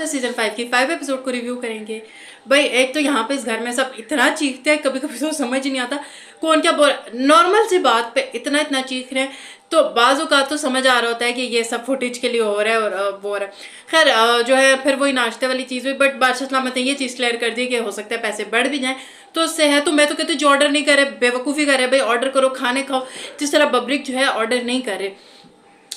Season 5 की 5 episode को review करेंगे। भाई एक तो यहाँ पे इस घर में सब इतना चीखते हैं, कभी कभी तो समझ ही नहीं आता कौन क्या बोल। नॉर्मल सी बात पे इतना इतना चीख रहे हैं, तो बाजू का तो समझ आ रहा होता है कि ये सब फुटेज के लिए हो रहा है और वो हो रहा है। खैर जो है फिर वही नाश्ते वाली चीज़ हुई, बट बादशाह सलामत ने ये चीज़ क्लियर कर दी कि हो सकता है पैसे बढ़ भी जाएं तो उससे है। तो मैं तो कहती हूँ जो ऑर्डर नहीं करे बेवकूफ़ी करे, भाई ऑर्डर करो, खाने खाओ। जिस तरह बब्रिक जो है ऑर्डर नहीं करे,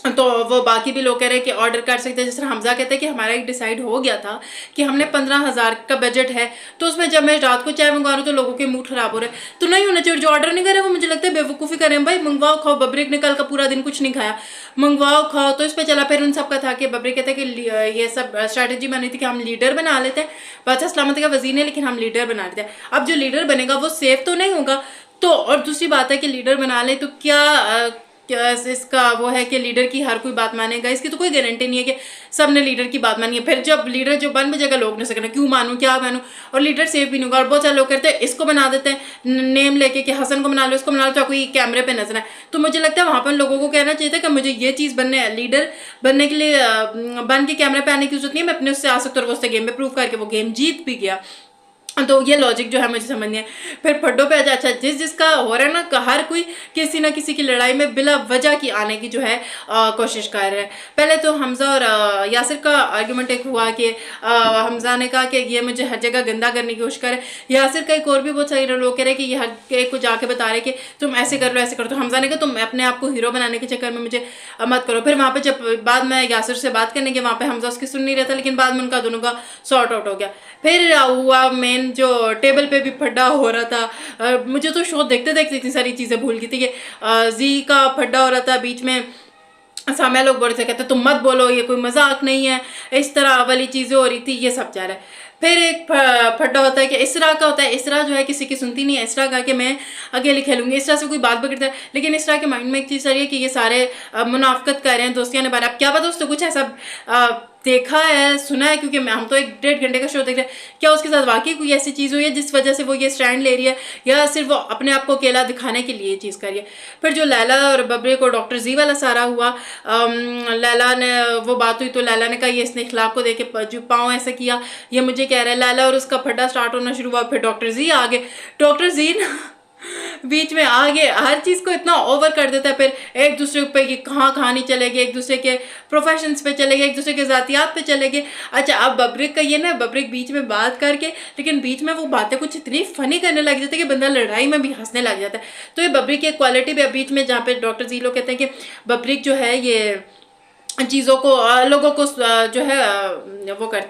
तो वो बाकी भी लोग कह रहे हैं कि ऑर्डर कर सकते हैं। जिस तरह हमजा कहते हैं कि हमारा एक डिसाइड हो गया था कि हमने 15,000 का बजट है, तो उसमें जब मैं रात को चाय मंगवा रहा हूँ तो लोगों के मूड खराब हो रहे हैं। तो नहीं होना चाहिए, जो ऑर्डर नहीं करे वो मुझे लगता है बेवकूफ़ी करें। भाई मंगवाओ खाओ, बब्रिक ने कल का पूरा दिन कुछ नहीं खाया, मंगवाओ खाओ। तो इस पर चला। फिर उन सबका था कि बब्रिक कहते हैं कि ये सब स्ट्रैटेजी बनी थी कि हम लीडर बना लेते हैं, बादशाह सलामत का वजीर ने, लेकिन हम लीडर बना लेते हैं। अब जो लीडर बनेगा वो सेफ तो नहीं होगा। तो और दूसरी बात है कि लीडर बना ले तो क्या इसका वो है कि लीडर की हर कोई बात मानेगा, इसकी तो कोई गारंटी नहीं है कि सब ने लीडर की बात मानी है। फिर जब लीडर जो बन बजेगा लोग नहीं सकना क्यों मानूं क्या मानूं, और लीडर सेफ भी नहीं होगा। और बहुत सारे लोग कहते हैं इसको बना देते हैं नेम लेके कि हसन को बना लो, इसको बना लो, तो कोई कैमरे पे नजर आए। तो मुझे लगता है वहां पर लोगों को कहना चाहिए था कि मुझे ये चीज़ बनने लीडर बनने के लिए बन के कैमरे पे आने की जरूरत नहीं है, मैं अपने उससे आ सकता हूँ। उससे गेम में प्रूव करके वो गेम जीत भी गया। तो ये लॉजिक जो है मुझे समझ नहीं है। फिर फड्डो पे अच्छा जिसका हो रहा है ना, हर कोई किसी ना किसी की लड़ाई में बिला वजह की आने की जो है कोशिश कर रहे हैं। पहले तो हमजा और यासिर का आर्गुमेंट एक हुआ कि हमजा ने कहा कि ये मुझे हर जगह गंदा करने की कोशिश करे। यासिर का एक और भी बहुत सारे लोग कह रहे हैं कि ये हर एक को जाके बता रहे कि तुम ऐसे कर लो ऐसे करो। तो हमजा ने कहा तुम अपने आप को हीरो बनाने के चक्कर में मुझे मत करो। फिर वहाँ पे जब बाद में यासिर से बात करने के, वहाँ पे हमजा उसकी सुन नहीं रहा था, लेकिन बाद में उनका दोनों का सॉर्ट आउट हो गया। फिर हुआ मेन जो टेबल पे भी फड्डा हो रहा था। मुझे तो शो देखते देखते इतनी सारी चीज़ें भूल गई थी कि जी का फड्डा हो रहा था बीच में। सामने लोग बोल से कहते तुम मत बोलो, ये कोई मजाक नहीं है, इस तरह वाली चीज़ें हो रही थी, ये सब जा रहा है। फिर एक फड्डा होता है कि इसरा का होता है। इसरा जो है किसी की सुनती नहीं है। इसरा कहा कि मैं अकेले खेलूंगी। इसरा से कोई बात बिगड़ता है, लेकिन इसरा के माइंड में एक चीज़ आ रही है कि ये सारे मुनाफकत कर रहे हैं, दोस्तियाँ निभा रहे हैं। अब क्या पता उसने कुछ ऐसा देखा है, सुना है, क्योंकि हम तो 1-1.5 घंटे का शो देख रहे हैं। क्या उसके साथ वाकई कोई ऐसी चीज़ हुई है जिस वजह से वो ये स्टैंड ले रही है, या सिर्फ वो अपने आप को अकेला दिखाने के लिए ये चीज़ कर रही है। फिर जो लैला और बबरे को डॉक्टर जी वाला सारा हुआ, लैला ने वो बात हुई तो लैला ने कहा ये इसने इखलाक को देखे जो पाँव ऐसा किया, ये मुझे कह रहा है। लैला और उसका फड्डा स्टार्ट होना शुरू हुआ। फिर डॉक्टर जी आ गए। डॉक्टर जी बीच में आगे हर चीज़ को इतना ओवर कर देता है। फिर एक दूसरे पे कि कहाँ नहीं चले गए, एक दूसरे के प्रोफेशंस पे चले गए, एक दूसरे के ज़ातियात पे चले गए। अच्छा अब बब्रिक का ये ना, बब्रिक बीच में बात करके, लेकिन बीच में वो बातें कुछ इतनी फनी करने लग जाती है कि बंदा लड़ाई में भी हंसने लग जाता है। तो ये बब्रिक की क्वालिटी भी बीच में, जहाँ पे डॉक्टर जी लोग कहते हैं कि बब्रिक जो है ये चीज़ों को लोगों को जो है वो करते